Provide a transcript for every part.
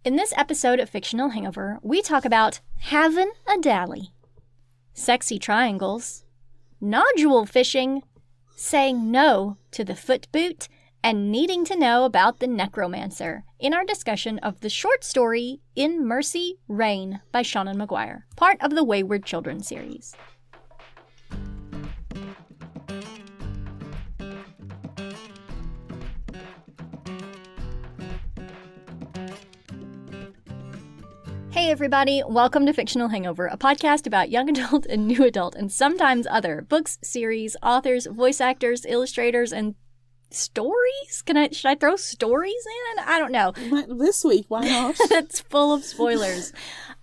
In this episode of Fictional Hangover, we talk about having a dally, sexy triangles, nodule fishing, saying no to the foot boot, and needing to know about the Necromancer in our discussion of the short story In Mercy, Reign by Seanan McGuire, part of the Wayward Children series. Hey everybody, welcome to Fictional Hangover, a podcast about young adult and new adult and sometimes other books, series, authors, voice actors, illustrators, and stories? Should I throw stories in? I don't know. This week, why not? It's full of spoilers.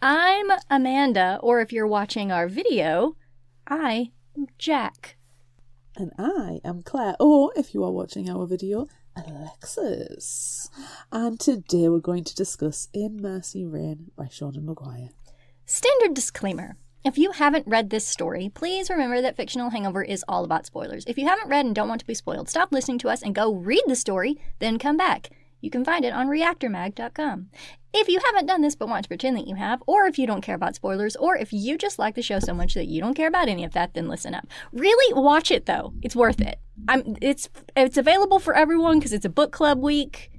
I'm Amanda, or if you're watching our video, I am Jack. And I am Claire, or if you are watching our video, Alexis. And today we're going to discuss In Mercy, Reign by Seanan McGuire. Standard disclaimer. If you haven't read this story, please remember that Fictional Hangover is all about spoilers. If you haven't read and don't want to be spoiled, stop listening to us and go read the story, then come back. You can find it on reactormag.com. If you haven't done this but want to pretend that you have, or if you don't care about spoilers, or if you just like the show so much that you don't care about any of that, then listen up. Really, watch it though. It's worth it. It's available for everyone because it's a book club week.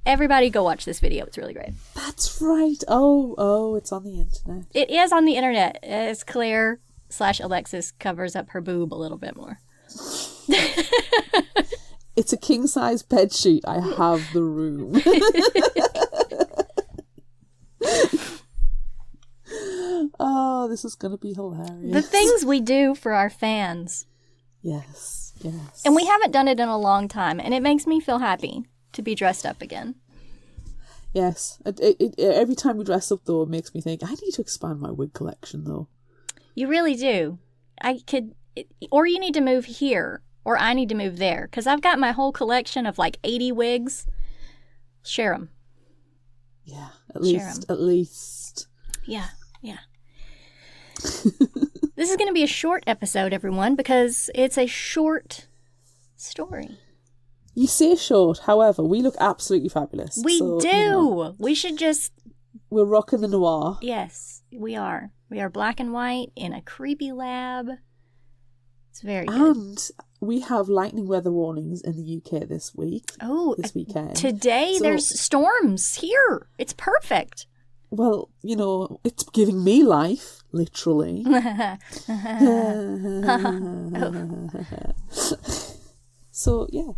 Everybody go watch this video. It's really great. That's right. Oh, it's on the internet. It is on the internet as Claire/Alexis covers up her boob a little bit more. It's a king-size bed sheet. I have the room. Oh, this is going to be hilarious. The things we do for our fans. Yes. And we haven't done it in a long time, and it makes me feel happy to be dressed up again. Yes. Every time we dress up, though, it makes me think, I need to expand my wig collection, though. You really do. Or you need to move here, or I need to move there, because I've got my whole collection of like 80 wigs. Share them. Yeah, at least. Yeah. This is going to be a short episode, everyone, because it's a short story. You say short, however, we look absolutely fabulous. We do. You know, we should just... We're rocking the noir. Yes, we are. We are black and white in a creepy lab. It's very good. And we have lightning weather warnings in the UK this weekend. Today there's storms here. It's perfect. Well, you know, it's giving me life, literally. So, yeah.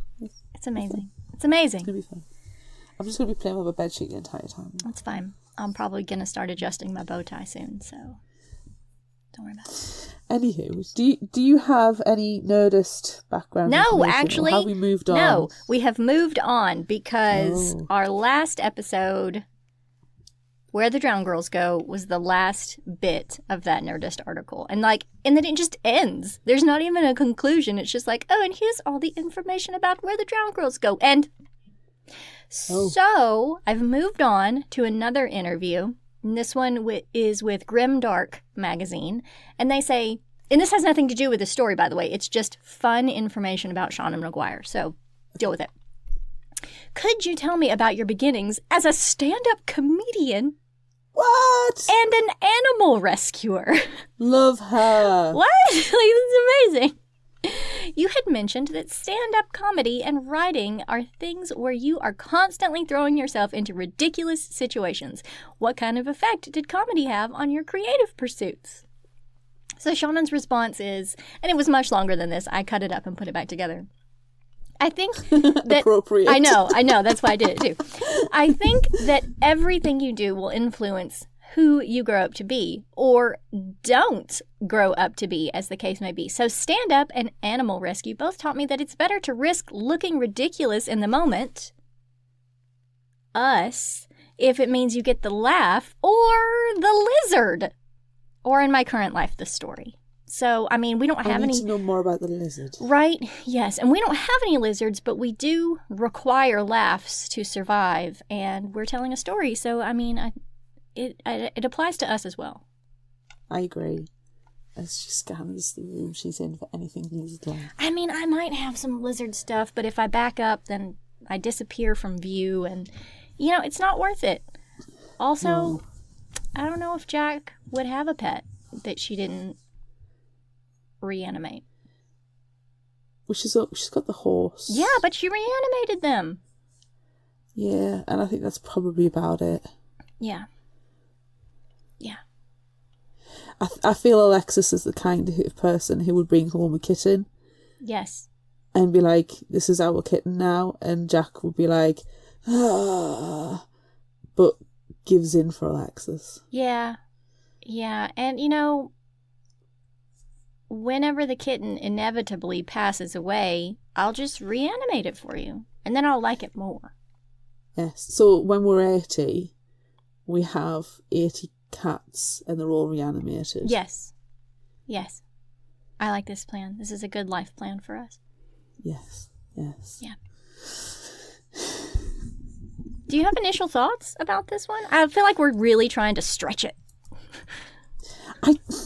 It's amazing. It's amazing. It's going to be fun. I'm just going to be playing with a bedsheet the entire time. That's fine. I'm probably going to start adjusting my bow tie soon, so don't worry about it. Anywho, do you have any Nerdist background? No, actually. Or have we moved on? No, we have moved on because our last episode, Where the Drowned Girls Go, was the last bit of that Nerdist article. And then it just ends. There's not even a conclusion. It's just like, and here's all the information about Where the Drowned Girls Go. And so I've moved on to another interview. And this one is with Grim Dark magazine. And they say, and this has nothing to do with the story, by the way. It's just fun information about Seanan McGuire. So deal with it. Could you tell me about your beginnings as a stand-up comedian? What? And an animal rescuer. Love her. What? This is amazing. You had mentioned that stand-up comedy and writing are things where you are constantly throwing yourself into ridiculous situations. What kind of effect did comedy have on your creative pursuits? So Seanan's response is, and it was much longer than this, I cut it up and put it back together. I think that... Appropriate. I know, that's why I did it too. I think that everything you do will influence who you grow up to be, or don't grow up to be, as the case may be. So stand-up and animal rescue both taught me that it's better to risk looking ridiculous in the moment, if it means you get the laugh, or the lizard, or in my current life, the story. So, I mean, we don't have any... I need to know more about the lizard. Right, yes. And we don't have any lizards, but we do require laughs to survive. And we're telling a story, so, I mean, it applies to us as well. I agree. As she scans the room she's in for anything lizard-like. I mean, I might have some lizard stuff, but if I back up, then I disappear from view. And, you know, it's not worth it. Also, No. I don't know if Jack would have a pet that she didn't reanimate. Well, she's got the horse. Yeah, but she reanimated them. Yeah, and I think that's probably about it. Yeah. I feel Alexis is the kind of person who would bring home a kitten Yes. and be like, this is our kitten now. And Jack would be like, ah, but gives in for Alexis. Yeah. And, you know, whenever the kitten inevitably passes away, I'll just reanimate it for you. And then I'll like it more. Yes. So when we're 80, we have 80 cats and they're all reanimated. Yes. I like this plan. This is a good life plan for us. Yes. Yeah. Do you have initial thoughts about this one? I feel like we're really trying to stretch it.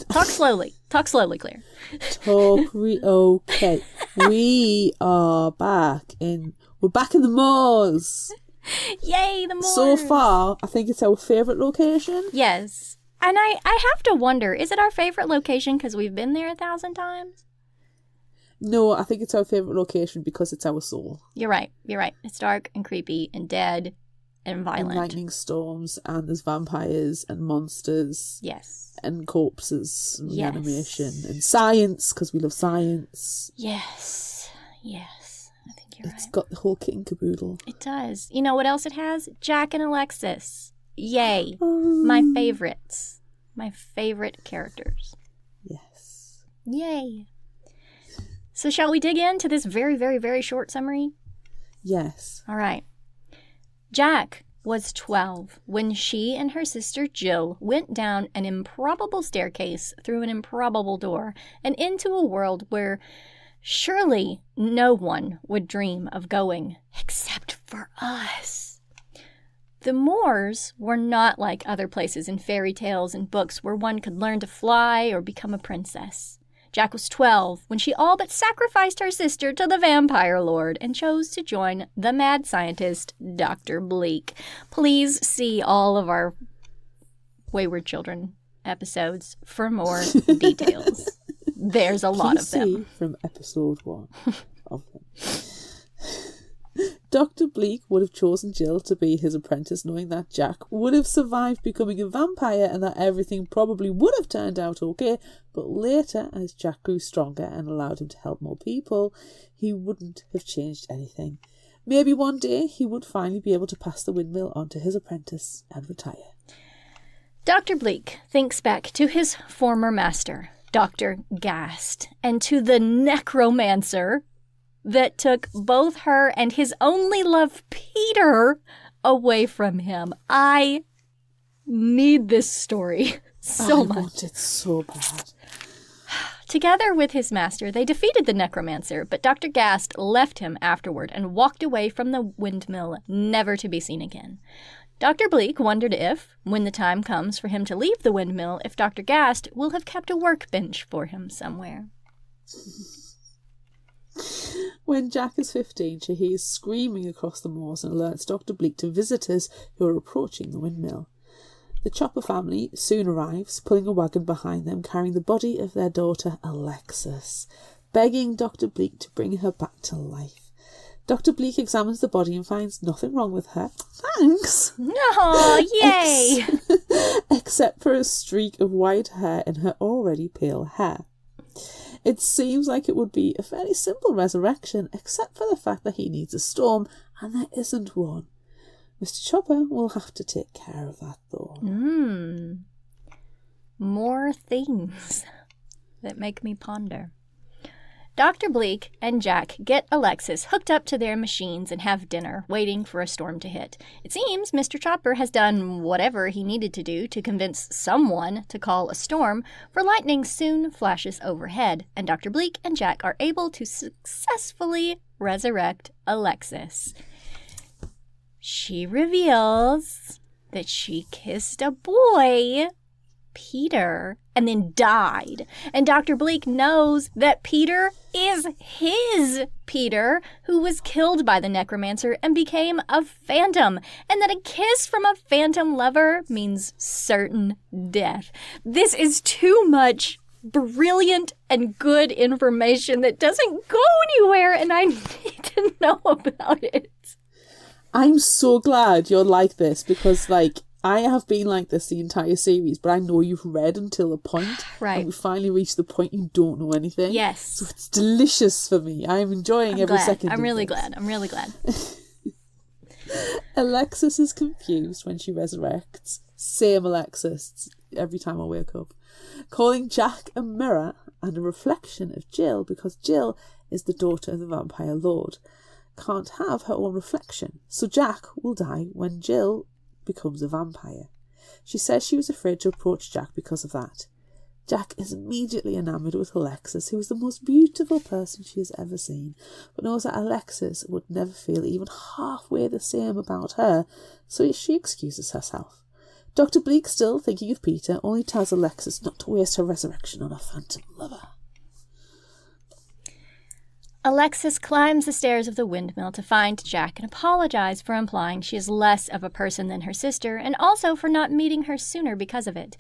Talk slowly, Claire. Okay. We're back in the moors. Yay, the moors. So far, I think it's our favourite location. Yes. And I have to wonder, is it our favourite location because we've been there 1,000 times? No, I think it's our favourite location because it's our soul. You're right. It's dark and creepy and dead and violent. And lightning storms, and there's vampires and monsters. Yes. And corpses and reanimation and science, because we love science. Yes. I think you're right. It's got the whole kit and caboodle. It does. You know what else it has? Jack and Alexis. Yay. My favorites. My favorite characters. Yes. Yay. So shall we dig into this very, very, very short summary? Yes. All right. Jack was 12 when she and her sister Jill went down an improbable staircase through an improbable door and into a world where surely no one would dream of going except for us. The moors were not like other places in fairy tales and books where one could learn to fly or become a princess. Jack was 12 when she all but sacrificed her sister to the vampire lord and chose to join the mad scientist, Dr. Bleak. Please see all of our Wayward Children episodes for more details. There's a lot of them. From episode 1 of them. Dr. Bleak would have chosen Jill to be his apprentice, knowing that Jack would have survived becoming a vampire and that everything probably would have turned out okay, but later, as Jack grew stronger and allowed him to help more people, he wouldn't have changed anything. Maybe one day he would finally be able to pass the windmill on to his apprentice and retire. Dr. Bleak thinks back to his former master, Dr. Gast, and to the Necromancer that took both her and his only love, Peter, away from him. I need this story so much. I want it so bad. Together with his master, they defeated the Necromancer, but Dr. Gast left him afterward and walked away from the windmill, never to be seen again. Dr. Bleak wondered if, when the time comes for him to leave the windmill, if Dr. Gast will have kept a workbench for him somewhere. When Jack is 15, she hears screaming across the moors and alerts Dr. Bleak to visitors who are approaching the windmill. The Chopper family soon arrives, pulling a wagon behind them, carrying the body of their daughter Alexis, begging Dr. Bleak to bring her back to life. Dr. Bleak examines the body and finds nothing wrong with her. Thanks! Oh, yay! Except for a streak of white hair in her already pale hair. It seems like it would be a fairly simple resurrection, except for the fact that he needs a storm, and there isn't one. Mr. Chopper will have to take care of that, though. More things that make me ponder. Dr. Bleak and Jack get Alexis hooked up to their machines and have dinner, waiting for a storm to hit. It seems Mr. Chopper has done whatever he needed to do to convince someone to call a storm, for lightning soon flashes overhead, and Dr. Bleak and Jack are able to successfully resurrect Alexis. She reveals that she kissed a boy Peter and then died. And Dr. Bleak knows that Peter is his Peter, who was killed by the Necromancer and became a phantom, and that a kiss from a phantom lover means certain death. This is too much brilliant and good information that doesn't go anywhere, and I need to know about it. I'm so glad you're like this, because, like, I have been like this the entire series, but I know you've read until a point, right? And we finally reached the point you don't know anything. Yes. So it's delicious for me. I'm enjoying every second. I'm really glad. Alexis is confused when she resurrects. Same Alexis every time I wake up. Calling Jack a mirror and a reflection of Jill, because Jill is the daughter of the vampire lord. Can't have her own reflection, so Jack will die when Jill becomes a vampire. She says she was afraid to approach Jack because of that. Jack is immediately enamoured with Alexis, who is the most beautiful person she has ever seen, but knows that Alexis would never feel even halfway the same about her, so she excuses herself. Dr. Bleak, still thinking of Peter, only tells Alexis not to waste her resurrection on a phantom lover. Alexis climbs the stairs of the windmill to find Jack and apologize for implying she is less of a person than her sister, and also for not meeting her sooner because of it.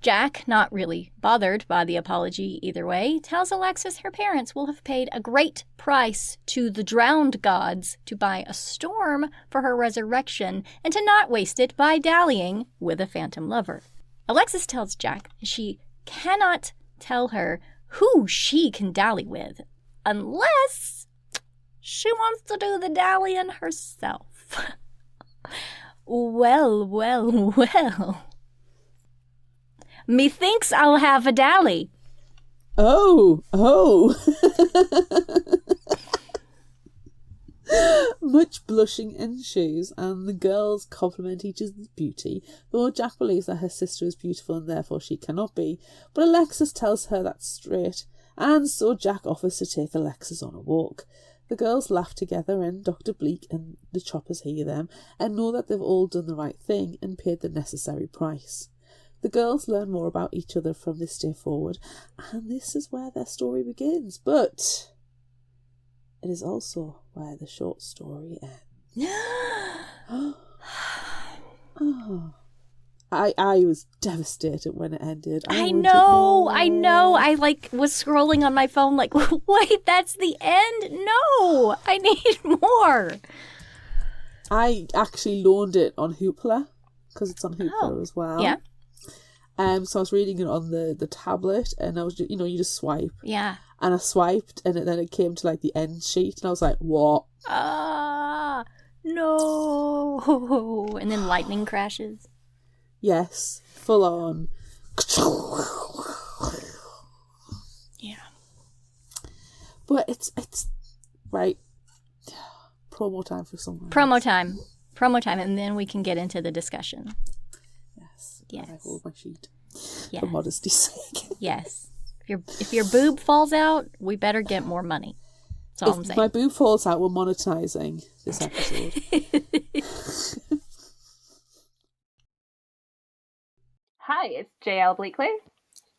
Jack, not really bothered by the apology either way, tells Alexis her parents will have paid a great price to the drowned gods to buy a storm for her resurrection, and to not waste it by dallying with a phantom lover. Alexis tells Jack she cannot tell her who she can dally with, unless she wants to do the dallying herself. Well. Methinks I'll have a dally. Oh. Much blushing ensues, and the girls compliment each other's beauty, though Jack believes that her sister is beautiful and therefore she cannot be, but Alexis tells her that's straight, and so Jack offers to take Alexis on a walk. The girls laugh together, and Dr. Bleak and the choppers hear them, and know that they've all done the right thing and paid the necessary price. The girls learn more about each other from this day forward, and this is where their story begins, but it is also where the short story ends. Oh. I was devastated when it ended. I know. I was scrolling on my phone like, wait, that's the end? No, I need more. I actually loaned it on Hoopla, because it's on Hoopla as well. Yeah. So I was reading it on the tablet, and I was, you just swipe. Yeah. And I swiped, and then it came to like the end sheet, and I was like, what? No. And then lightning crashes. Yes, full on. Yeah. But it's right. Promo time for someone. Promo time, and then we can get into the discussion. Yes. I hold my sheet. Yes. For modesty's sake. Yes. If your boob falls out, we better get more money. That's all I'm saying. If my boob falls out, we're monetizing this episode. Hi, it's JL Bleakley,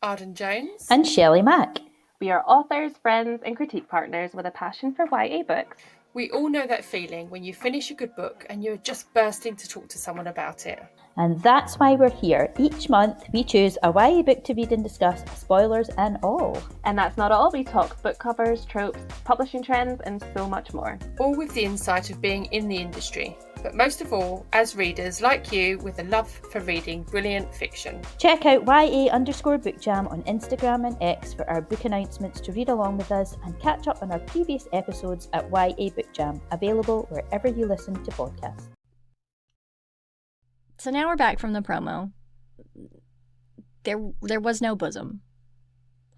Arden Jones, and Shelley Mack. We are authors, friends, and critique partners with a passion for YA books. We all know that feeling when you finish a good book and you're just bursting to talk to someone about it. And that's why we're here. Each month we choose a YA book to read and discuss, spoilers and all. And that's not all. We talk book covers, tropes, publishing trends, and so much more. All with the insight of being in the industry. But most of all, as readers like you with a love for reading brilliant fiction. Check out YA_BookJam on Instagram and X for our book announcements to read along with us, and catch up on our previous episodes at YA Book Jam, available wherever you listen to podcasts. So now we're back from the promo. There was no bosom,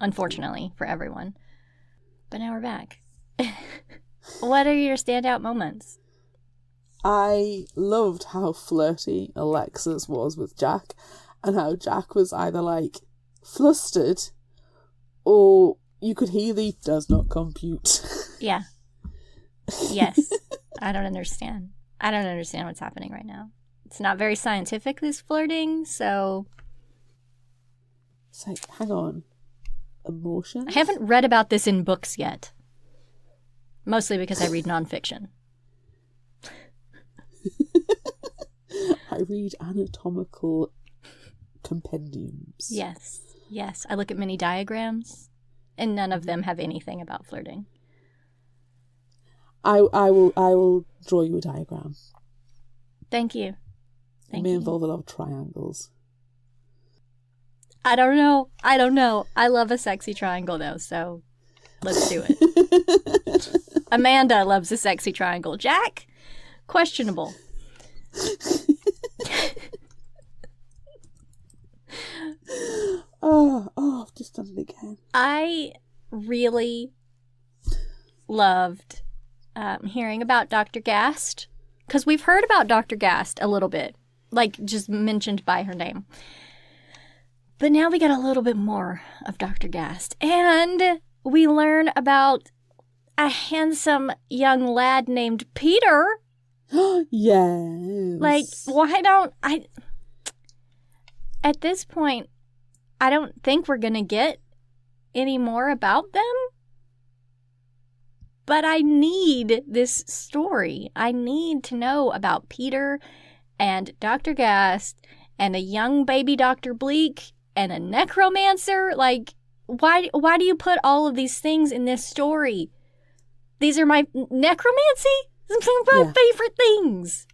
unfortunately, for everyone. But now we're back. What are your standout moments? I loved how flirty Alexis was with Jack, and how Jack was either like flustered or you could hear the does not compute. Yeah. Yes. I don't understand what's happening right now. It's not very scientific, this flirting, so It's like, hang on. Emotions? I haven't read about this in books yet. Mostly because I read nonfiction. I read anatomical compendiums. Yes. Yes. I look at many diagrams, and none of them have anything about flirting. I will draw you a diagram. Thank you. It may involve a lot of triangles. I don't know. I love a sexy triangle, though, so let's do it. Amanda loves a sexy triangle. Jack? Questionable. I've just done it again. I really loved hearing about Dr. Gast, because we've heard about Dr. Gast a little bit, like just mentioned by her name. But now we get a little bit more of Dr. Gast, and we learn about a handsome young lad named Peter. Yes. Like, why don't I... At this point, I don't think we're going to get any more about them. But I need this story. I need to know about Peter and Dr. Gast and a young baby Dr. Bleak and a necromancer. Like, why do you put all of these things in this story? These are my necromancy? Some of my favorite things.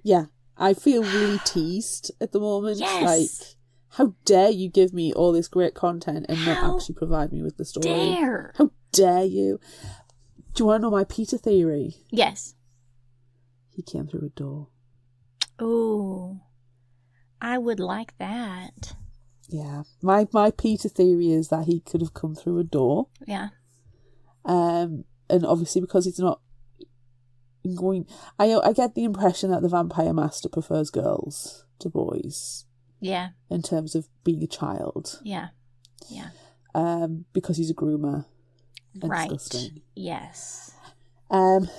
Yeah, I feel really teased at the moment. Yes. Like, how dare you give me all this great content and not actually provide me with the story? Dare. How dare you? Do you want to know my Peter theory? Yes. He came through a door. Ooh, I would like that. Yeah, my Peter theory is that he could have come through a door. Yeah. And obviously because he's not going... I get the impression that the Vampire Master prefers girls to boys. Yeah. In terms of being a child. Yeah. Yeah. Because he's a groomer. And Right. disgusting. Yes.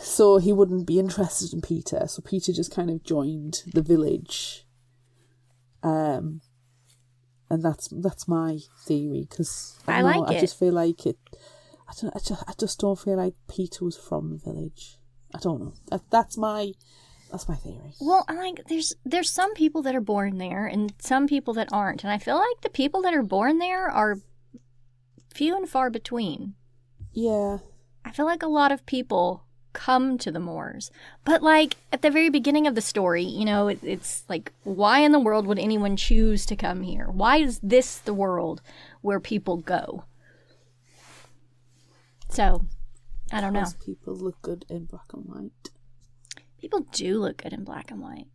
So he wouldn't be interested in Peter. So Peter just kind of joined the village. And that's my theory, because I like it. I just feel like it. I just don't feel like Peter was from the village. I don't know. That's my theory. Well, there's some people that are born there and some people that aren't, and I feel like the people that are born there are few and far between. Yeah. I feel like a lot of people come to the moors, but like at the very beginning of the story, you know, it's like, why in the world would anyone choose to come here? Why is this the world where people go? So, I don't know. Because people look good in black and white. People do look good in black and white.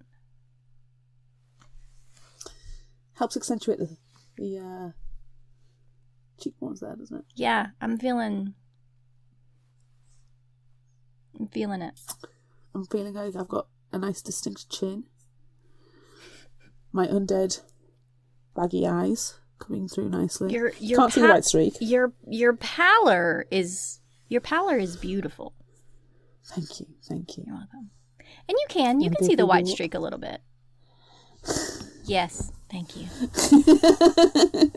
Helps accentuate the cheekbones there, doesn't it? Yeah, I'm feeling it. I'm feeling like I've got a nice distinct chin. My undead baggy eyes coming through nicely. Your Can't see the white streak. Your pallor is beautiful. Thank you. You're welcome. And you can see the white streak a little bit. Yes, thank you.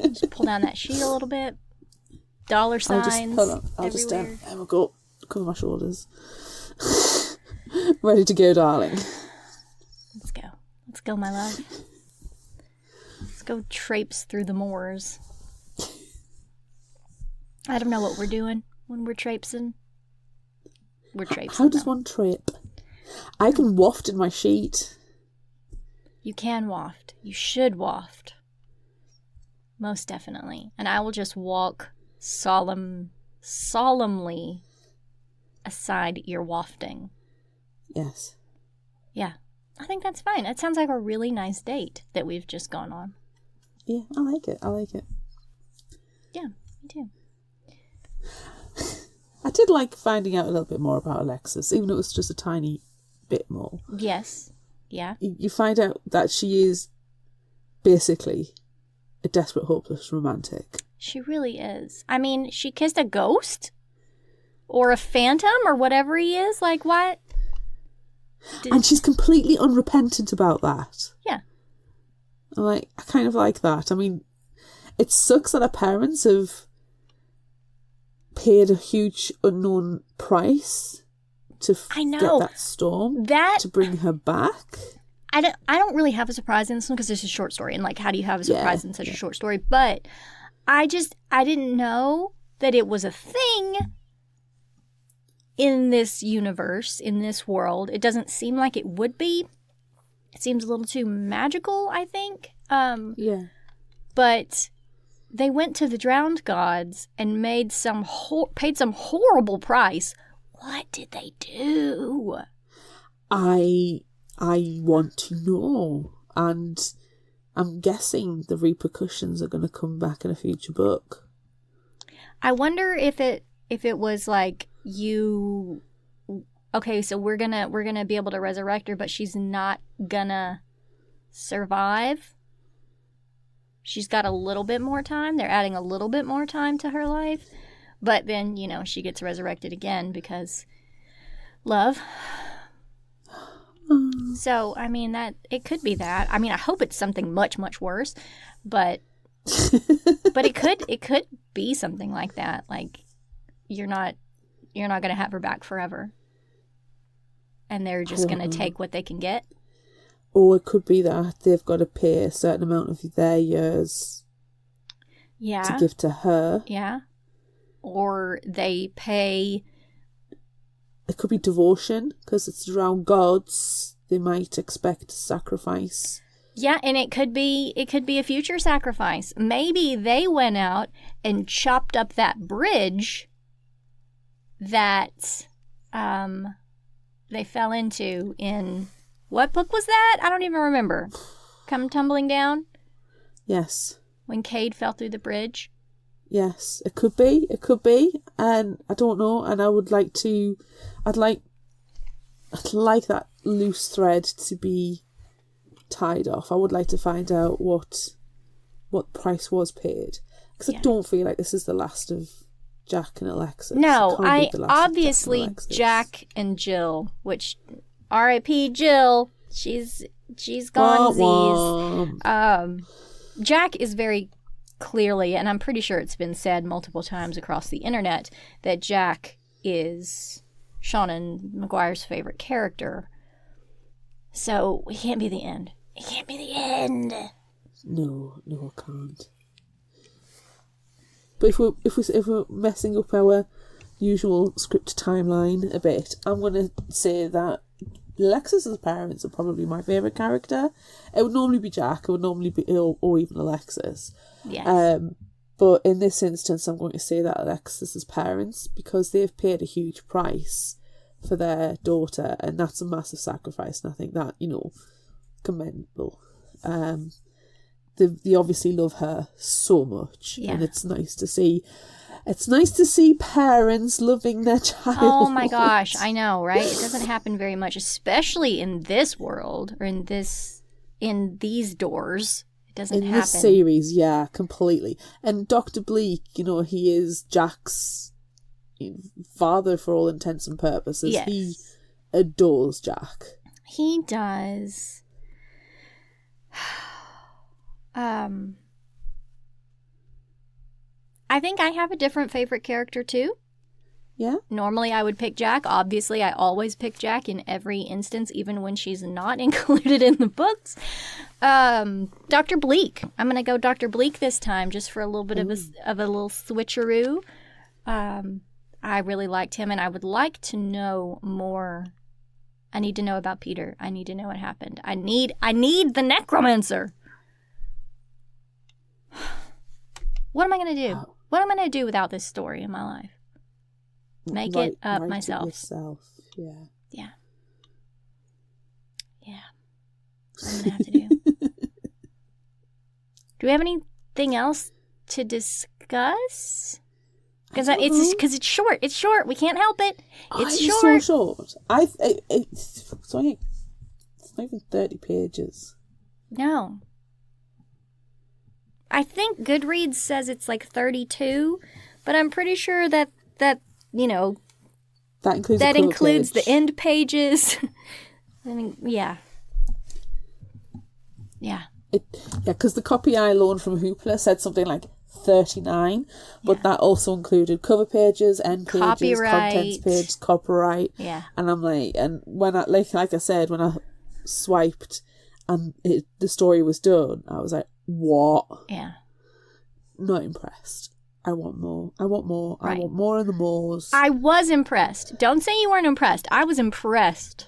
Just pull down that sheet a little bit. Dollar signs. I'll just everywhere. I will go cover my shoulders. Ready to go, darling. Let's go, my love. Let's go traipse through the moors. I don't know what we're doing when we're traipsing. We're traipsing. How does one trip? I can waft in my sheet. You can waft. You should waft. Most definitely. And I will just walk solemnly aside your wafting. Yes. Yeah. I think that's fine. It sounds like a really nice date that we've just gone on. Yeah, I like it. Yeah, me too. I did like finding out a little bit more about Alexis, even though it was just a tiny bit more. Yes. Yeah. You find out that she is basically a desperate, hopeless romantic. She really is. I mean, she kissed a ghost? Or a phantom? Or whatever he is? Like, what? And she's completely unrepentant about that. Yeah. I kind of like that. I mean, it sucks that her parents have paid a huge unknown price to get that storm, to bring her back. I don't really have a surprise in this one because it's a short story, and like, how do you have a surprise in such a short story? But I didn't know that it was a thing in this universe, in this world. It doesn't seem like it would be. It seems a little too magical, I think. But they went to the drowned gods and paid some horrible price. What did they do? I want to know, and I'm guessing the repercussions are going to come back in a future book. I wonder if it was like, you, okay, so we're gonna be able to resurrect her, but she's not gonna survive. She's got a little bit more time. They're adding a little bit more time to her life, but then, you know, she gets resurrected again because love. So, I mean, that it could be that. I mean, I hope it's something much, much worse, but it could be something like that. Like, you're not going to have her back forever, and they're just going to take what they can get. Or it could be that they've got to pay a certain amount of their years to give to her. Yeah. Or they pay. It could be devotion, because it's around gods. They might expect sacrifice. Yeah, and it could be a future sacrifice. Maybe they went out and chopped up that bridge that they fell into in, what book was that? I don't even remember. Come Tumbling Down? Yes. When Cade fell through the bridge? Yes, it could be, and I don't know, and I'd like that loose thread to be tied off. I would like to find out what price was paid, because I don't feel like this is the last of Jack and Alexis. No, obviously Jack and Jill, which R.I.P. Jill, she's gone. Jack is very clearly, and I'm pretty sure it's been said multiple times across the internet, that Jack is Seanan McGuire's favorite character. So it can't be the end. It can't be the end. No, it can't. But if we're messing up our usual script timeline a bit, I'm going to say that Alexis's parents are probably my favourite character. It would normally be Jack, it would normally be or even Alexis. Yes. But in this instance, I'm going to say that Alexis's parents, because they've paid a huge price for their daughter, and that's a massive sacrifice, and I think that, commendable. They obviously love her so much, and it's nice to see. It's nice to see parents loving their child. Oh my gosh, I know, right? It doesn't happen very much, especially in this world, or in these doors. It doesn't happen. In this series, yeah, completely. And Dr. Bleak, he is Jack's father for all intents and purposes. Yes. He adores Jack. He does. I think I have a different favorite character too. Yeah. Normally I would pick Jack. Obviously I always pick Jack in every instance, even when she's not included in the books. Dr. Bleak. I'm going to go Dr. Bleak this time, just for a little bit of a little switcheroo. I really liked him, and I would like to know more. I need to know about Peter. I need to know what happened. I need the Necromancer. What am I going to do? What am I going to do without this story in my life? Make it up myself. Yourself. Yeah. Yeah. Yeah. I'm going to have to do. Do we have anything else to discuss? Because it's short. It's short. We can't help it. It's short. It's so short. It's not even 30 pages. No. I think Goodreads says it's like 32, but I'm pretty sure that includes the end pages. I mean, yeah. Yeah. because the copy I loaned from Hoopla said something like 39, but that also included cover pages, end pages, Copyright. contents pages, copyright. Yeah. And I'm like, and when I like I said, when I swiped and the story was done, I was like, what? Yeah. Not impressed. I want more. I want more. Right. I want more of the mores. I was impressed. Don't say you weren't impressed. I was impressed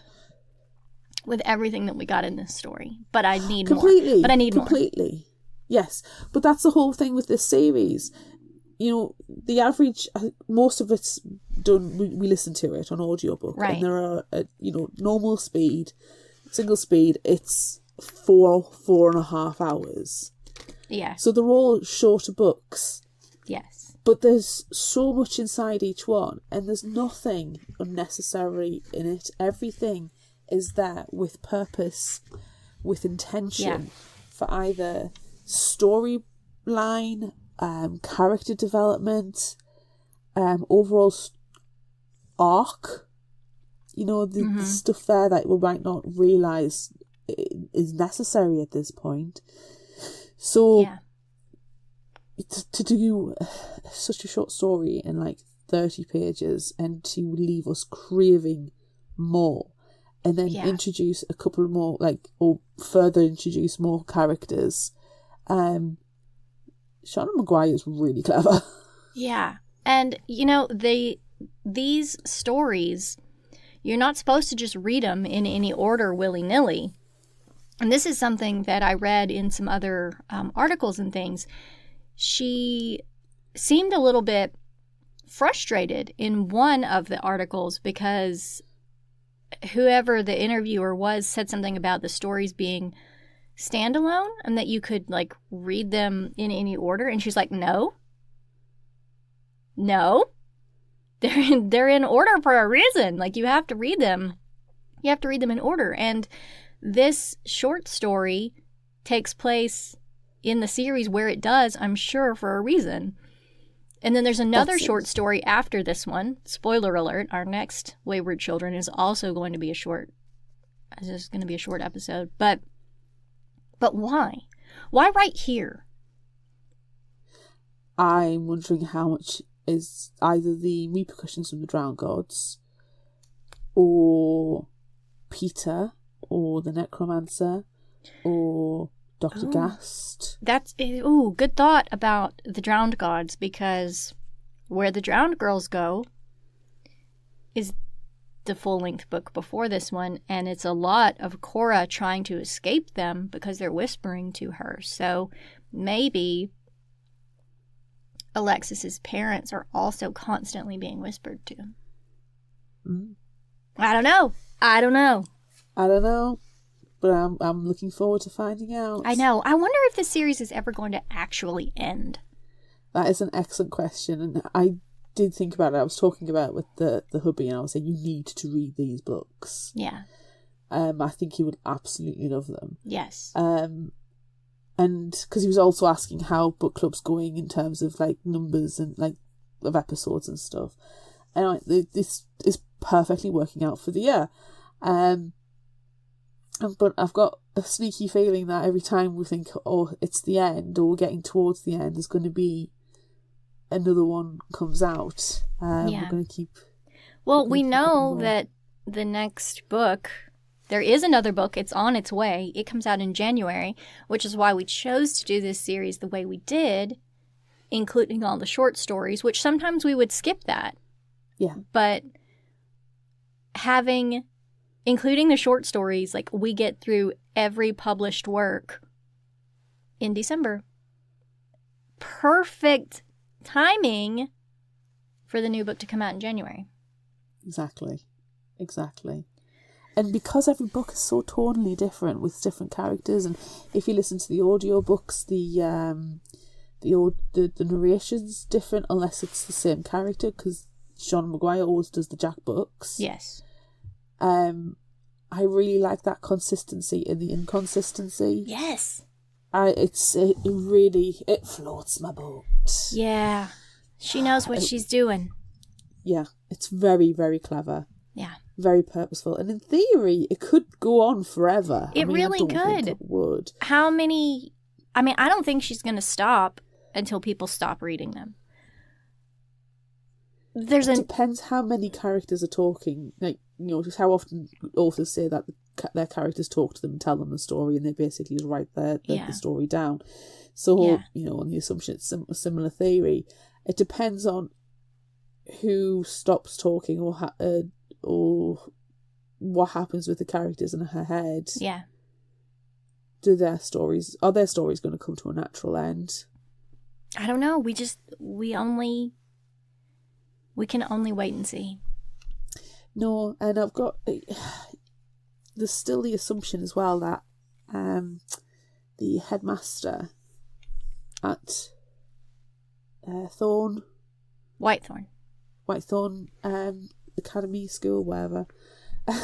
with everything that we got in this story. But I need completely, more. But I need completely. Yes. But that's the whole thing with this series. You know, the average, most of it's done, we listen to it on audiobook. Right. And there are, normal speed, single speed, it's 4.5 hours. Yeah. So they're all shorter books. Yes. But there's so much inside each one, and there's nothing unnecessary in it. Everything is there with purpose, with intention, for either storyline, character development, overall arc. You know, the stuff there that we might not realise is necessary at this point. So to do such a short story in like 30 pages and to leave us craving more, and then introduce a couple more, or further introduce more characters. Seanan McGuire is really clever. Yeah. And, these stories, you're not supposed to just read them in any order willy-nilly. And this is something that I read in some other articles and things. She seemed a little bit frustrated in one of the articles because whoever the interviewer was said something about the stories being standalone and that you could read them in any order. And she's like, no, they're in order for a reason. You have to read them. You have to read them in order. And this short story takes place in the series where it does, I'm sure, for a reason. And then there's another short story after this one. Spoiler alert, our next Wayward Children is also going to be a short episode. But why? Why right here? I'm wondering how much is either the repercussions from the Drowned Gods, or Peter, or the Necromancer, or Dr. Gast. That's good thought about the Drowned Gods, because Where the Drowned Girls Go is the full-length book before this one, and it's a lot of Cora trying to escape them because they're whispering to her. So maybe Alexis's parents are also constantly being whispered to. I don't know. But I'm looking forward to finding out. I know. I wonder if this series is ever going to actually end. That is an excellent question, and I did think about it. I was talking about it with the hubby, and I was saying, you need to read these books. Yeah. I think he would absolutely love them. Yes. And because he was also asking how book club's going in terms of numbers and of episodes and stuff, and this is perfectly working out for the year. But I've got a sneaky feeling that every time we think, oh, it's the end, or we're getting towards the end, there's going to be another one comes out. We're going to keep... Well, we know that the next book, there is another book. It's on its way. It comes out in January, which is why we chose to do this series the way we did, including all the short stories, which sometimes we would skip that. Yeah. But including the short stories, we get through every published work in December. Perfect timing for the new book to come out in January. Exactly. And because every book is so tonally different with different characters, and if you listen to the audiobooks, the narration's different unless it's the same character, because Seanan McGuire always does the Jack books. Yes. I really like that consistency in the inconsistency. Yes. It really floats my boat. Yeah. She knows what she's doing. Yeah, it's very, very clever. Yeah. very purposeful. And in theory, it could go on forever. It really I don't think could. it would. How many... I mean, I don't think she's going to stop until people stop reading them. It depends how many characters are talking. Like, just how often authors say that their characters talk to them and tell them the story, and they basically just write the story down. So, on the assumption it's a similar theory, it depends on who stops talking or what happens with the characters in her head. Yeah. Are their stories going to come to a natural end? I don't know. We can only wait and see. No, and I've got... There's still the assumption as well that the headmaster at Whitethorn Academy School, wherever. I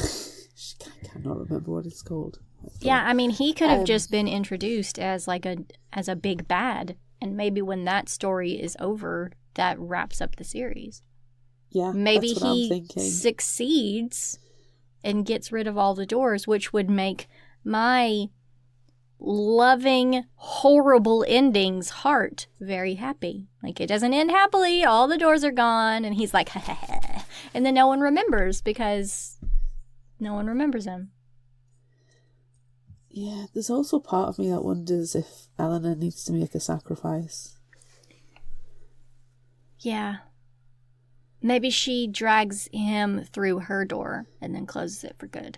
cannot remember what it's called. Yeah, I mean, he could have just been introduced as as a big bad, and maybe when that story is over, that wraps up the series. Yeah, maybe that's what I'm he thinking. succeeds and gets rid of all the doors, which would make my loving, horrible endings heart very happy. Like, it doesn't end happily, all the doors are gone, and he's like, ha ha ha. And then no one remembers because no one remembers him. Yeah, there's also part of me that wonders if Eleanor needs to make a sacrifice. Yeah. Maybe she drags him through her door and then closes it for good.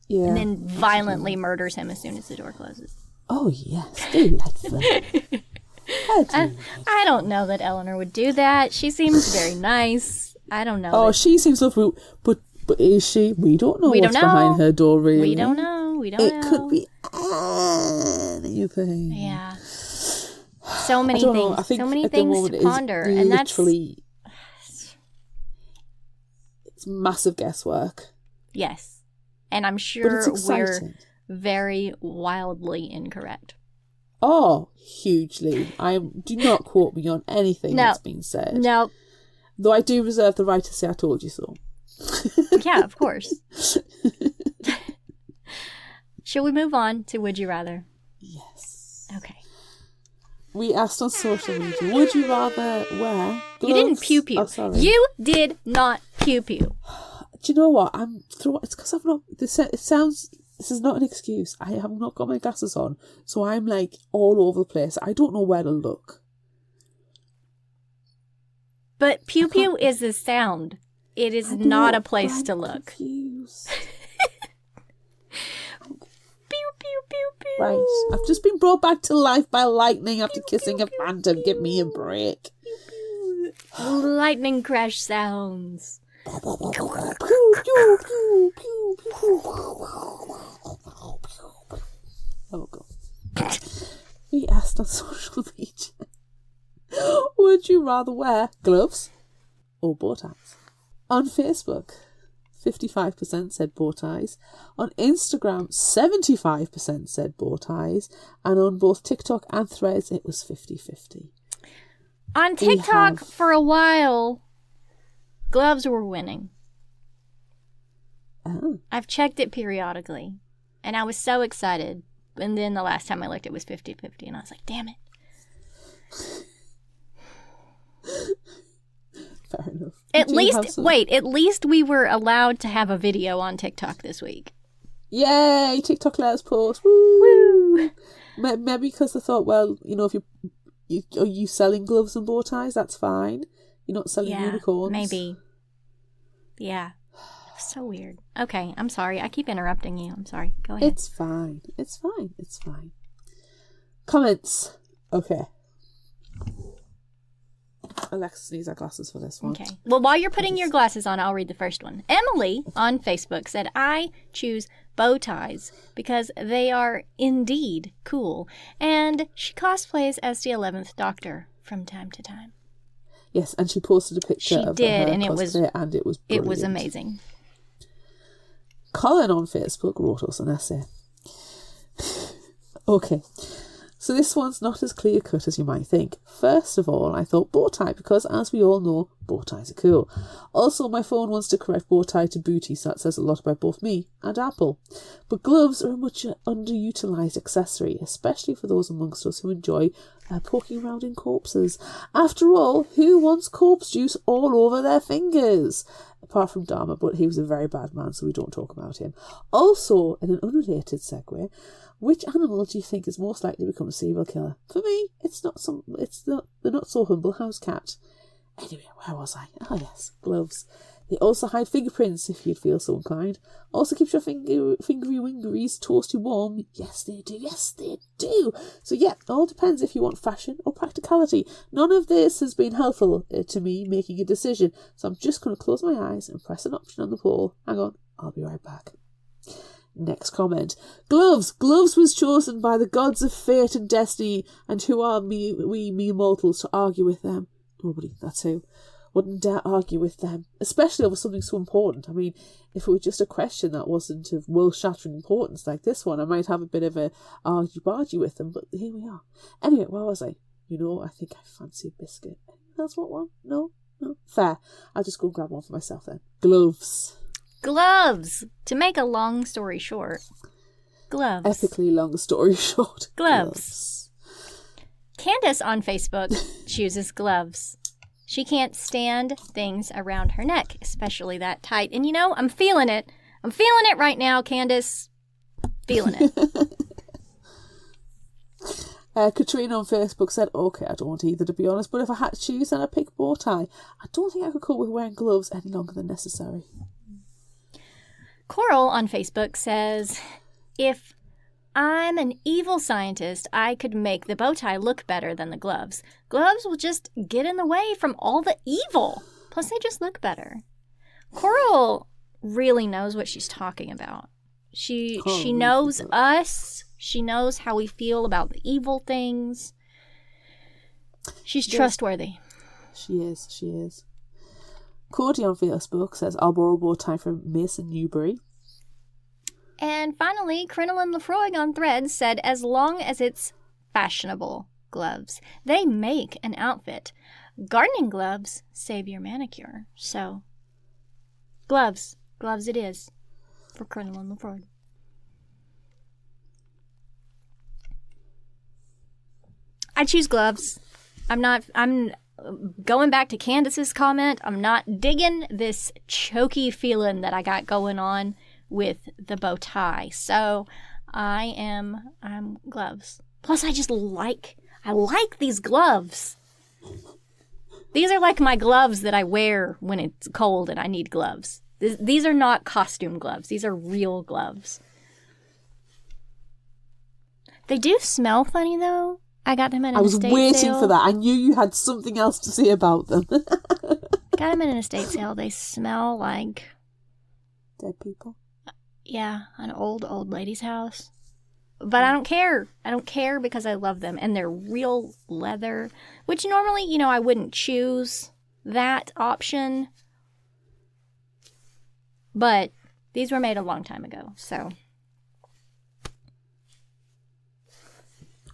Yeah. And then violently murders him as soon as the door closes. Oh, yes. Delightful. I don't know that Eleanor would do that. She seems very nice. I don't know. Oh, she seems lovely. But is she? We don't know what's behind her door, really. We don't know. It could be anything. Yeah. So many things. So many things to ponder. And that's... It's massive guesswork. Yes. And I'm sure we're very wildly incorrect. Oh, hugely. Do not quote me on anything that's been said. No. Though I do reserve the right to say I told you so. Yeah, of course. Shall we move on to Would You Rather? Yes. Okay. We asked on social media, would you rather wear gloves? You didn't pew-pew. Oh, sorry. You did not pew-pew. Do you know what? It's because I've not... This is not an excuse. I have not got my glasses on, so I'm like all over the place. I don't know where to look. But pew-pew is a sound. It is not a place to look. Confused. Pew, pew, pew, pew. Right. I've just been brought back to life by lightning after kissing a phantom. Give me a break. Lightning crash sounds. Pew, pew, pew, pew, pew. Oh, God. We asked on social media, would you rather wear gloves or bow ties? On Facebook, 55% said bow ties. On Instagram, 75% said bow ties. And on both TikTok and Threads, it was 50-50. On TikTok, for a while, gloves were winning. Oh. I've checked it periodically, and I was so excited. And then the last time I looked, it was 50-50, and I was like, damn it. Fair enough. At least we were allowed to have a video on TikTok this week. Yay! TikTok let us post. Woo! Maybe because I thought, well, if are you selling gloves and bow ties? That's fine. You're not selling unicorns. Maybe. Yeah. So weird. Okay, I'm sorry. I keep interrupting you. I'm sorry. Go ahead. It's fine. Comments. Okay. Alexis needs our glasses for this one. Okay. Well, while you're putting your glasses on, I'll read the first one. Emily on Facebook said, I choose bow ties because they are indeed cool. And she cosplays as the 11th Doctor from time to time. Yes, and she posted a picture of her and cosplay, and it was brilliant. It was amazing. Colin on Facebook wrote us an essay. Okay. So this one's not as clear cut as you might think. First of all, I thought bow tie because, as we all know, bow ties are cool. Also, my phone wants to correct bow tie to booty, so that says a lot about both me and Apple. But gloves are a much underutilised accessory, especially for those amongst us who enjoy poking around in corpses. After all, who wants corpse juice all over their fingers? Apart from Dharma, but he was a very bad man, so we don't talk about him. Also, in an unrelated segue, which animal do you think is most likely to become a serial killer? For me, they're not so humble house cat. Anyway, where was I? Oh yes, gloves. They also hide fingerprints, if you'd feel so inclined. Also keeps your fingery wingeries toasty warm. Yes, they do. Yes, they do. So yeah, it all depends if you want fashion or practicality. None of this has been helpful to me making a decision, so I'm just going to close my eyes and press an option on the poll. Hang on, I'll be right back. Next comment. Gloves. Gloves was chosen by the gods of fate and destiny, and who are we mortals to argue with them? Nobody, that's who. Wouldn't dare argue with them, especially over something so important. I mean, if it were just a question that wasn't of world-shattering importance like this one, I might have a bit of a argy-bargy with them, but here we are. Anyway, where was I? I think I fancy a biscuit. That's what one? No? Fair. I'll just go grab one for myself then. Gloves. Gloves! To make a long story short. Gloves. Epically long story short. Gloves. Candace on Facebook chooses gloves. She can't stand things around her neck, especially that tight. And I'm feeling it. I'm feeling it right now, Candace. Feeling it. Katrina on Facebook said, okay, I don't want either, to be honest, but if I had to choose, then I'd pick bow tie. I don't think I could cope with wearing gloves any longer than necessary. Coral on Facebook says, if I'm an evil scientist, I could make the bow tie look better than the gloves. Gloves will just get in the way from all the evil. Plus, they just look better. Coral really knows what she's talking about. She knows us. She knows how we feel about the evil things. She's trustworthy. She is. Cody on Facebook says, I'll borrow a bow tie from Mason Newbury. And finally, Crinoline Lefroy on Threads said, as long as it's fashionable gloves, they make an outfit. Gardening gloves save your manicure. So, gloves it is for Crinoline Lefroy. I choose gloves. I'm going back to Candace's comment. I'm not digging this choky feeling that I got going on with the bow tie. So I'm gloves. Plus I like these gloves. These are like my gloves that I wear when it's cold and I need gloves. These are not costume gloves. These are real gloves. They do smell funny though. I got them at an estate sale. I was waiting for that. I knew you had something else to say about them. Got them at an estate sale. They smell like dead people. Yeah, an old lady's house. But I don't care. I don't care because I love them. And they're real leather, which normally, I wouldn't choose that option. But these were made a long time ago, so.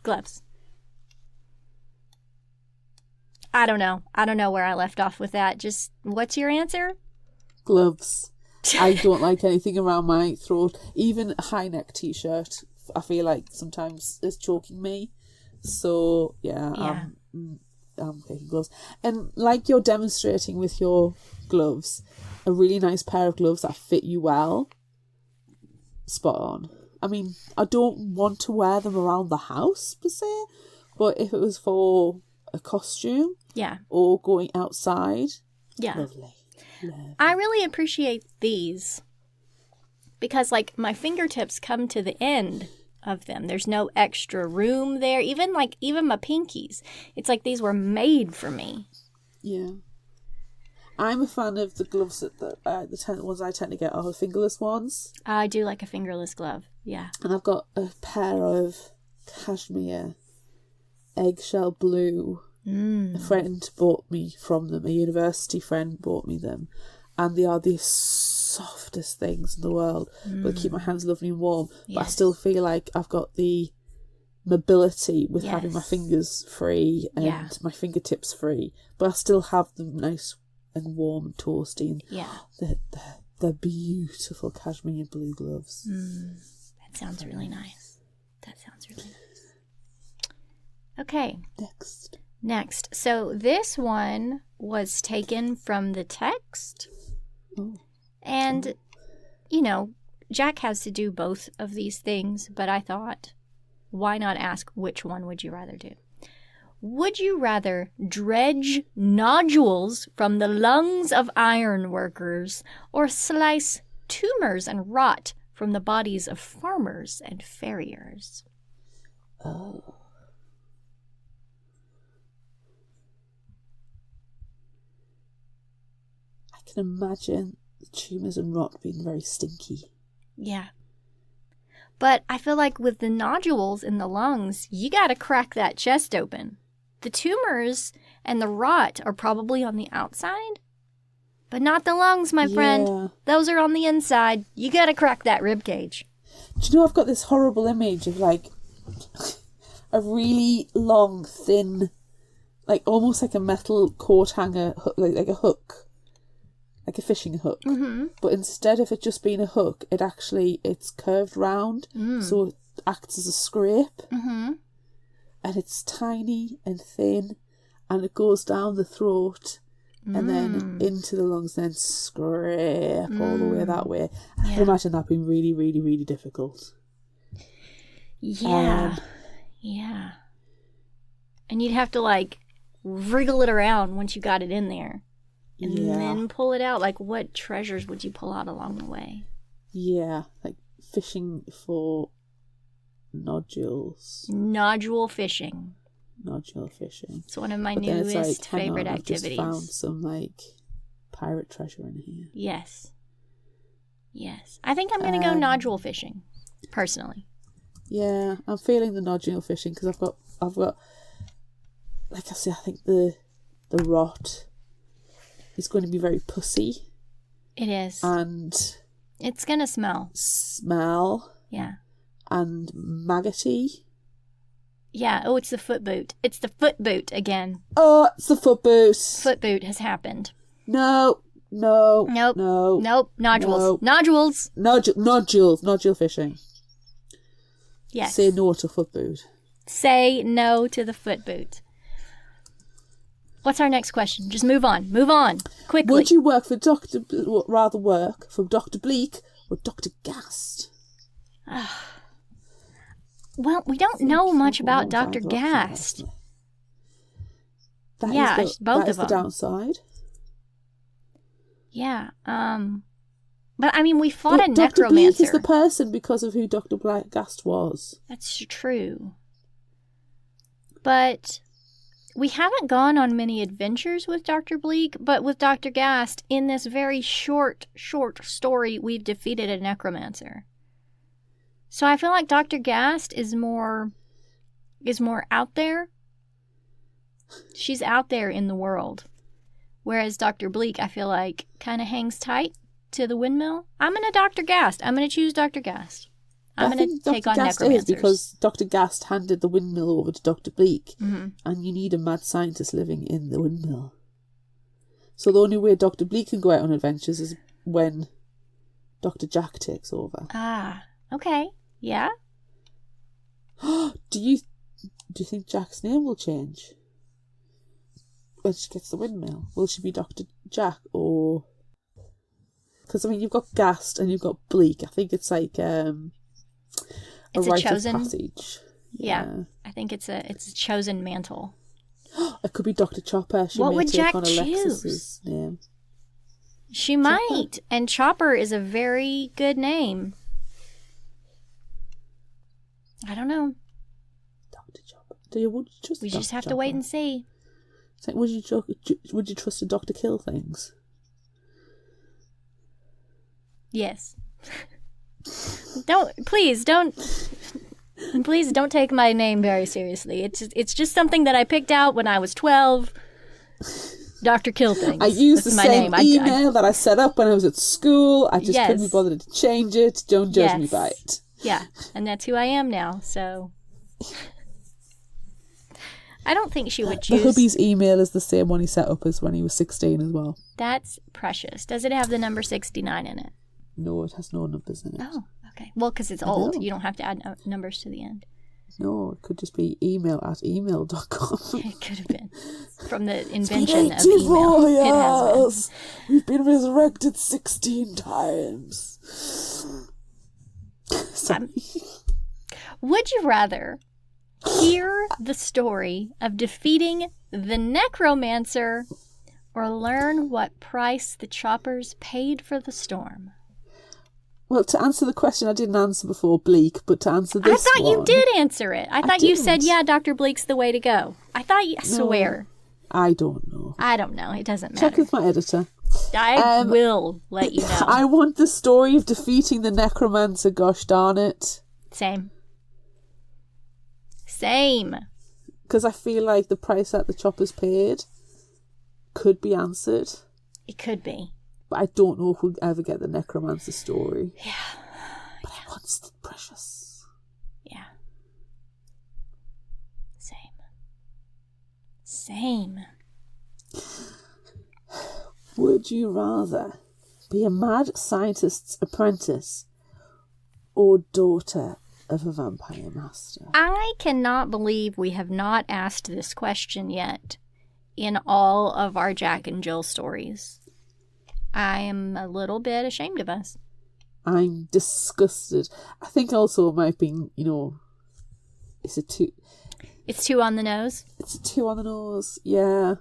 Gloves. I don't know. I don't know where I left off with that. Just, what's your answer? Gloves. I don't like anything around my throat. Even a high neck t-shirt, I feel like sometimes is choking me. So yeah. I'm taking gloves. And like you're demonstrating with your gloves, a really nice pair of gloves that fit you well. Spot on. I mean, I don't want to wear them around the house per se, but if it was for a costume, or going outside, lovely. I really appreciate these because, my fingertips come to the end of them. There's no extra room there. Even my pinkies. It's like these were made for me. Yeah. I'm a fan of the gloves that the ones I tend to get are the fingerless ones. I do like a fingerless glove. Yeah. And I've got a pair of cashmere eggshell blue. A friend bought me from them. A university friend bought me them, and they are the softest things in the world. But they keep my hands lovely and warm. Yes. But I still feel like I've got the mobility with having my Yes. fingers free and Yeah. my fingertips free, but I still have them nice and warm and toasty, and Yeah. they're beautiful cashmere blue gloves. That sounds really nice. That sounds really nice. Okay, next. So this one was taken from the text. Oh. And, you know, Jack has to do both of these things, but I thought, why not ask which one would you rather do? Would you rather dredge nodules from the lungs of iron workers or slice tumors and rot from the bodies of farmers and farriers? Oh. I can imagine the tumours and rot being very stinky. Yeah. But I feel like with the nodules in the lungs, you gotta crack that chest open. The tumors and the rot are probably on the outside, but not the lungs, my friend. Yeah. Those are on the inside. You gotta crack that rib cage. Do you know, I've got this horrible image of like a really long, thin, like almost like a metal coat hanger, like a hook, like a fishing hook. Mm-hmm. But instead of it just being a hook, it's curved round, so it acts as a scrape. Mm-hmm. And it's tiny and thin, and it goes down the throat and then into the lungs, then scrape all the way that way. I can imagine that being really, really, really difficult. Yeah. Yeah. And you'd have to like wriggle it around once you got it in there. And then pull it out. Like, what treasures would you pull out along the way? Yeah, like fishing for nodules. Nodule fishing. Nodule fishing. It's one of my But then it's newest like, hang favorite on, activities. I've just found some like pirate treasure in here. Yes. Yes. I think I'm going to go nodule fishing, personally. Yeah, I'm feeling the nodule fishing because I've got, like I say, I think the rot is going to be very pussy. It is. And It's going to smell. Yeah. And maggoty. Yeah. Oh, it's the foot boot. It's the foot boot again. Oh, it's the foot boot. Foot boot has happened. No. Nope. No. Nope. Nodules. No. Nodules. Nodule fishing. Yes. Say no to foot boot. Say no to the foot boot. What's our next question? Just move on. Move on. Quickly. Would you work for Dr. Bleak or Dr. Gast? Well, we don't know much about Dr. Gast. Both That is is the downside. Yeah. But I mean, we fought a Dr. Bleak necromancer. is the person because of who Dr. Gast was. That's true. But we haven't gone on many adventures with Dr. Bleak, but with Dr. Gast, in this very short story, we've defeated a necromancer. So I feel like Dr. Gast is more out there. She's out there in the world. Whereas Dr. Bleak, I feel like, kind of hangs tight to the windmill. I'm going to Dr. Gast. I'm going to choose Dr. Gast. I'm going to take on Gast necromancers. is because Dr. Gast handed the windmill over to Dr. Bleak, and you need a mad scientist living in the windmill. So the only way Dr. Bleak can go out on adventures is when Dr. Jack takes over. Ah, okay. Yeah? Do you think Jack's name will change when she gets the windmill? Will she be Dr. Jack or... Because, I mean, you've got Gast and you've got Bleak. I think it's like It's a rite chosen of passage. Yeah. I think it's a chosen mantle. It could be Dr. Chopper. She What may would take Jack on choose? Alexis's name. She might. And Chopper is a very good name. I don't know. Dr. Chopper. Would you trust We Dr. just have to Chopper? wait and see. It's like, would you trust a doctor kill things? Yes. Please don't take my name very seriously. It's just something that I picked out when I was 12. Dr. Kill Things. I used That's the my same name. email that I set up when I was at school. I just couldn't be Yes. bothered to change it. Don't judge me Yes. by it. Yeah, and that's who I am now. So I don't think she would The choose. hubby's email is the same one he set up as when he was 16 as well. That's precious. Does it have the number 69 in it? No, it has no numbers in it. Oh, okay. Well, because it's old. You don't have to add numbers to the end. No, it could just be email@email.com. It could have been. From the invention of 84 email. It has years. We've been resurrected 16 times. Sorry. Would you rather hear the story of defeating the Necromancer or learn what price the choppers paid for the storm? Well, to answer the question I didn't answer before, Bleak, but to answer this I thought one, you did answer it. I thought you said, didn't. yeah, Dr. Bleak's the way to go. I thought you... I swear. I don't know. I don't know. It doesn't Check matter. with my editor. I will let you know. I want the story of defeating the Necromancer, gosh darn it. Same. Because I feel like the price that the choppers paid could be answered. It could be. But I don't know if we'll ever get the Necromancer story. Yeah. But I want the precious. Yeah. Same. Would you rather be a mad scientist's apprentice or daughter of a vampire master? I cannot believe we have not asked this question yet in all of our Jack and Jill stories. I am a little bit ashamed of us. I'm disgusted. I think also it might be, it's a 2 on the nose? It's a 2 on the nose, yeah.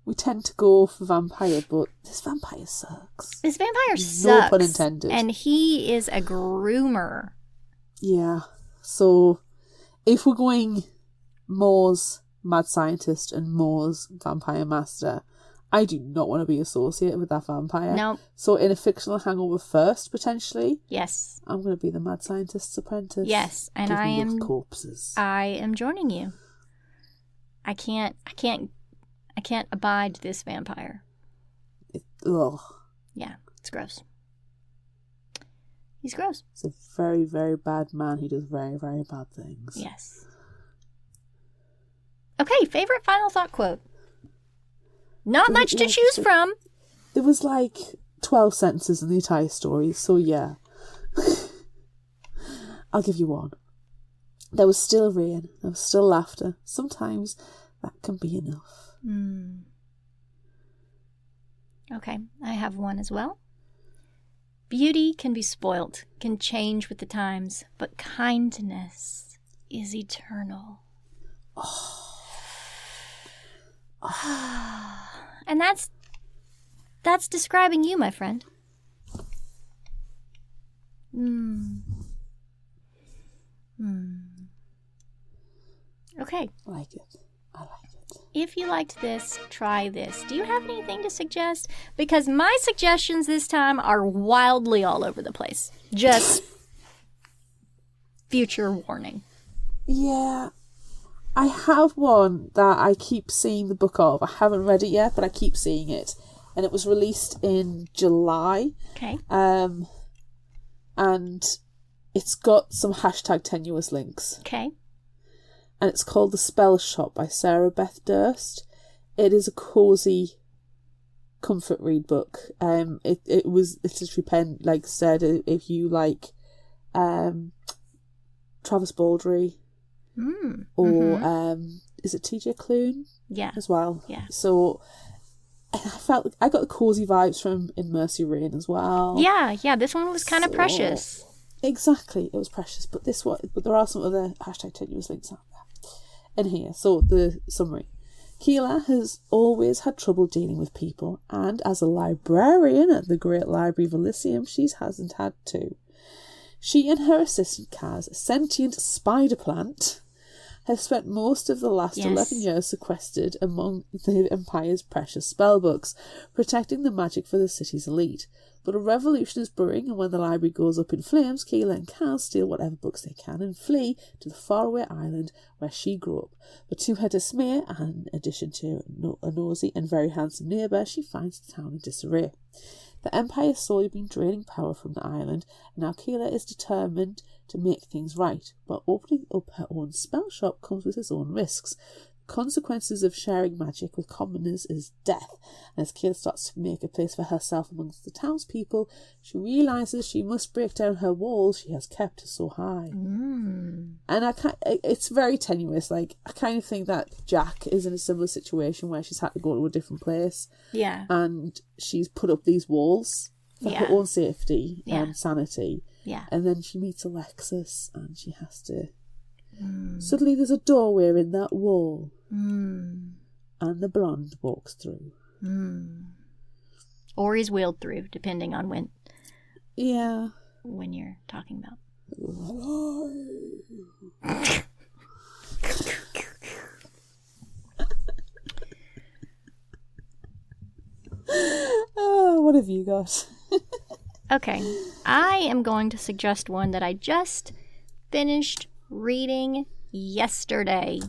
We tend to go for vampire, but this vampire sucks. This vampire sucks. No pun intended. And he is a groomer. Yeah. So, if we're going Moore's mad scientist and Moore's vampire master, I do not want to be associated with that vampire. No. So, in a fictional hangover first, potentially, Yes. I'm going to be the mad scientist's apprentice. Yes, and Give I me am those corpses. I am joining you. I can't abide this vampire. Ugh. Yeah, it's gross. He's gross. He's a very, very bad man who does very, very bad things. Yes. Okay, favorite final thought quote. Not much to choose from. There was 12 sentences in the entire story, so yeah. I'll give you one. There was still rain, there was still laughter. Sometimes that can be enough. Okay, I have one as well. Beauty can be spoilt, can change with the times, but kindness is eternal. And that's describing you, my friend. Okay. I like it. If you liked this, try this. Do you have anything to suggest? Because my suggestions this time are wildly all over the place. Just future warning. Yeah. I have one that I keep seeing the book of. I haven't read it yet, but I keep seeing it. And it was released in July. Okay. And it's got some hashtag tenuous links. Okay. And it's called The Spell Shop by Sarah Beth Durst. It is a cosy comfort read book. It's literally pen, like said, if you like Travis Baldry or is it TJ Klune? Yeah. As well. Yeah. So I got the cosy vibes from In Mercy Rain as well. Yeah, this one was kind of precious. Exactly, it was precious, but there are some other hashtag tenuous links out there. In here, so the summary. Keela has always had trouble dealing with people, and as a librarian at the Great Library of Elysium, she hasn't had to. She and her assistant Kaz, a sentient spider plant, have spent most of the last 11 years sequestered among the Empire's precious spellbooks, protecting the magic for the city's elite. But a revolution is brewing, and when the library goes up in flames, Keela and Kaz steal whatever books they can and flee to the faraway island where she grew up. But to her dismay, and in addition to a nosy and very handsome neighbour, she finds the town in disarray. The Empire has slowly been draining power from the island, and now Keela is determined to make things right, but opening up her own spell shop comes with its own risks. Consequences of sharing magic with commoners is death, and as Kate starts to make a place for herself amongst the townspeople, she realises she must break down her walls she has kept so high. And it's very tenuous. Like, I kind of think that Jack is in a similar situation where she's had to go to a different place, and she's put up these walls for her own safety and sanity, and then she meets Alexis and she has to suddenly there's a doorway in that wall, and the blonde walks through. Or is wheeled through, depending on when you're talking about. Oh, what have you got? Okay, I am going to suggest one that I just finished reading yesterday.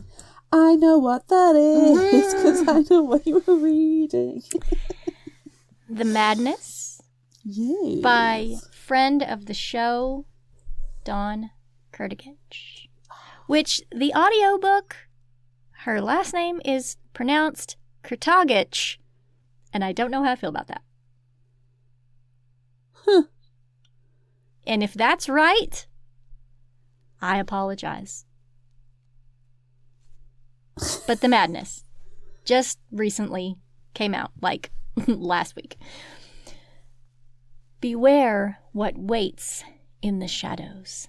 I know what that is, because I know what you were reading. The Madness, by friend of the show, Dawn Kurtagich, which the audiobook, her last name is pronounced Kurtagich, and I don't know how I feel about that. And if that's right, I apologize. But The Madness just recently came out, like last week. Beware what waits in the shadows.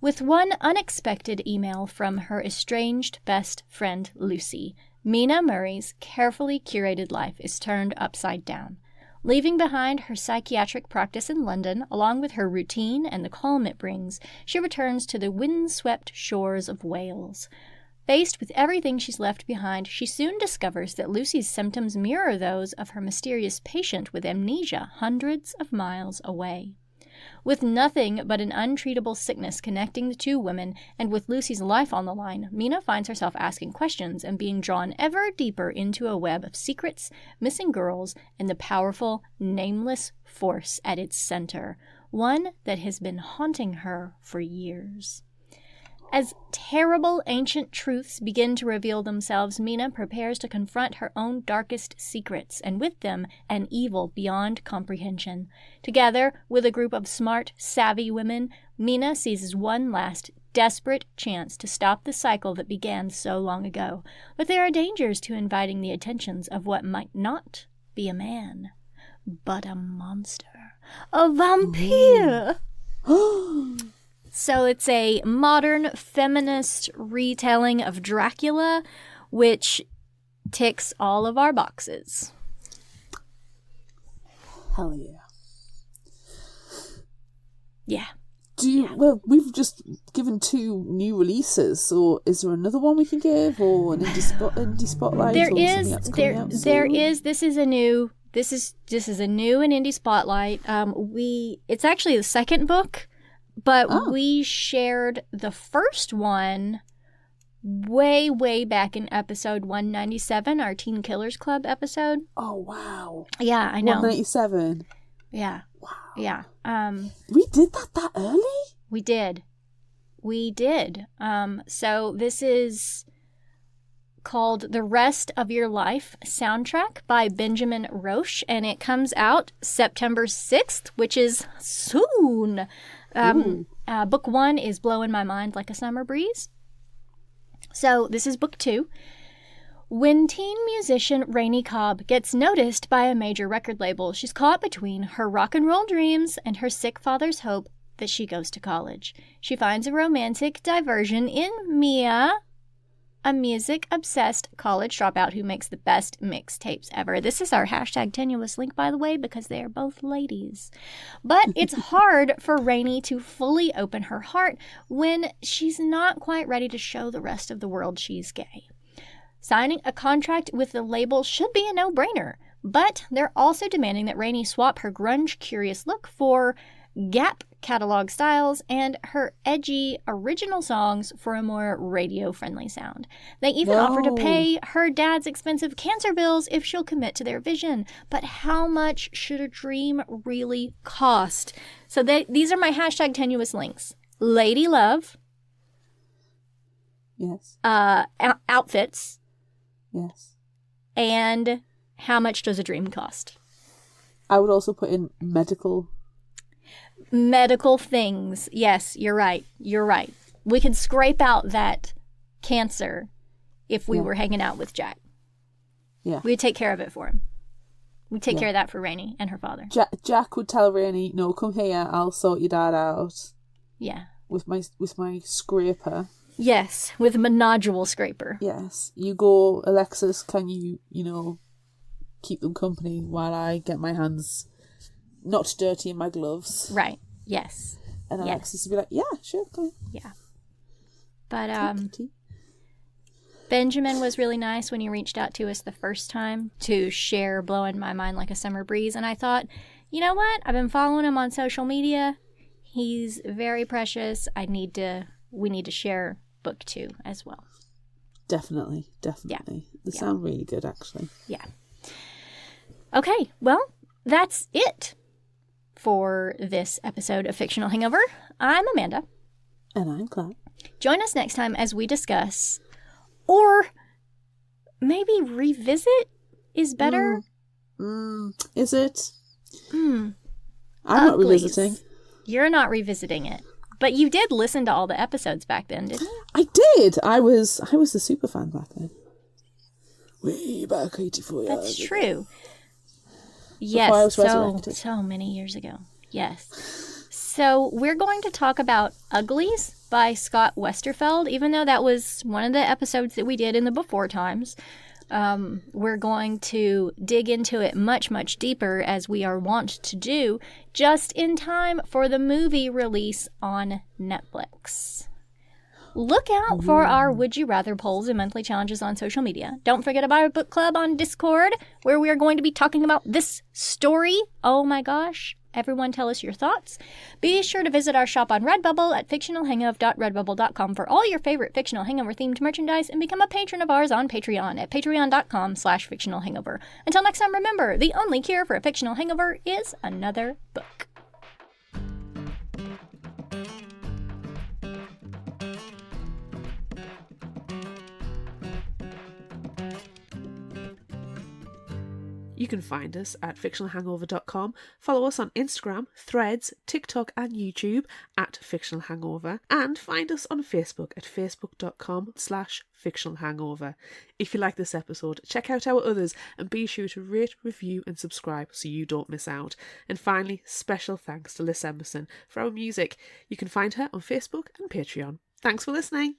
With one unexpected email from her estranged best friend Lucy, Mina Murray's carefully curated life is turned upside down. Leaving behind her psychiatric practice in London, along with her routine and the calm it brings, she returns to the wind-swept shores of Wales. Faced with everything she's left behind, she soon discovers that Lucy's symptoms mirror those of her mysterious patient with amnesia hundreds of miles away. With nothing but an untreatable sickness connecting the two women, and with Lucy's life on the line, Mina finds herself asking questions and being drawn ever deeper into a web of secrets, missing girls, and the powerful, nameless force at its center, one that has been haunting her for years. As terrible ancient truths begin to reveal themselves, Mina prepares to confront her own darkest secrets, and with them, an evil beyond comprehension. Together, with a group of smart, savvy women, Mina seizes one last, desperate chance to stop the cycle that began so long ago. But there are dangers to inviting the attentions of what might not be a man, but a monster. A vampire! So it's a modern feminist retelling of Dracula, which ticks all of our boxes. Hell yeah. Yeah. Well, we've just given 2 new releases, so is there another one we can give, or an indie spotlight? There or is. something that's coming out soon? There is. This is a new and indie spotlight. It's actually the second book. But we shared the first one way, way back in episode 197, our Teen Killers Club episode. Oh, wow. Yeah, I know. 197. Yeah. Wow. Yeah. We did that early? We did. So this is called The Rest of Your Life soundtrack by Benjamin Roche, and it comes out September 6th, which is soon. Book 1 is Blowing My Mind Like a Summer Breeze. So this is book 2. When teen musician Rainey Cobb gets noticed by a major record label, she's caught between her rock and roll dreams and her sick father's hope that she goes to college. She finds a romantic diversion in Mia, a music-obsessed college dropout who makes the best mixtapes ever. This is our hashtag tenuous link, by the way, because they are both ladies. But it's hard for Rainey to fully open her heart when she's not quite ready to show the rest of the world she's gay. Signing a contract with the label should be a no-brainer, but they're also demanding that Rainey swap her grunge-curious look for Gap catalog styles and her edgy original songs for a more radio-friendly sound. They even offer to pay her dad's expensive cancer bills if she'll commit to their vision. But how much should a dream really cost? So these are my hashtag tenuous links. Lady Love, Yes. outfits, Yes. and how much does a dream cost? I would also put in medical. Medical things. Yes, you're right. You're right. We could scrape out that cancer if we were hanging out with Jack. Yeah. We'd take care of it for him. We'd take care of that for Rainey and her father. Jack would tell Rainey, "No, come here. I'll sort your dad out Yeah. with my scraper." Yes, with a nodule scraper. Yes. You go, Alexis. Can you keep them company while I get my hands not dirty in my gloves? Right. Yes. And Alexis would be like, "Yeah, sure, come on." Yeah. But Benjamin was really nice when he reached out to us the first time to share Blowing My Mind Like a Summer Breeze. And I thought, you know what? I've been following him on social media. He's very precious. We need to share book 2 as well. Definitely. Yeah. They sound really good, actually. Yeah. Okay, well, that's it for this episode of Fictional Hangover. I'm Amanda. And I'm Claire. Join us next time as we discuss, or maybe revisit is better. Is it? I'm not revisiting. You're not revisiting it. But you did listen to all the episodes back then, didn't you? I did. I was the super fan back then. Way back 84 years That's ago. true. Before I was Yes, resurrected. so many years ago. Yes. So we're going to talk about Uglies by Scott Westerfeld, even though that was one of the episodes that we did in the before times. We're going to dig into it much, much deeper, as we are wont to do, just in time for the movie release on Netflix. Look out for our Would You Rather polls and monthly challenges on social media. Don't forget about our book club on Discord, where we are going to be talking about this story. Oh my gosh. Everyone tell us your thoughts. Be sure to visit our shop on Redbubble at fictionalhangover.redbubble.com for all your favorite Fictional Hangover themed merchandise, and become a patron of ours on Patreon at patreon.com/fictionalhangover. Until next time, remember, the only cure for a fictional hangover is another book. You can find us at fictionalhangover.com. Follow us on Instagram, Threads, TikTok and YouTube at Fictional Hangover. And find us on Facebook at facebook.com/fictionalhangover. If you like this episode, check out our others and be sure to rate, review and subscribe so you don't miss out. And finally, special thanks to Liz Emerson for our music. You can find her on Facebook and Patreon. Thanks for listening.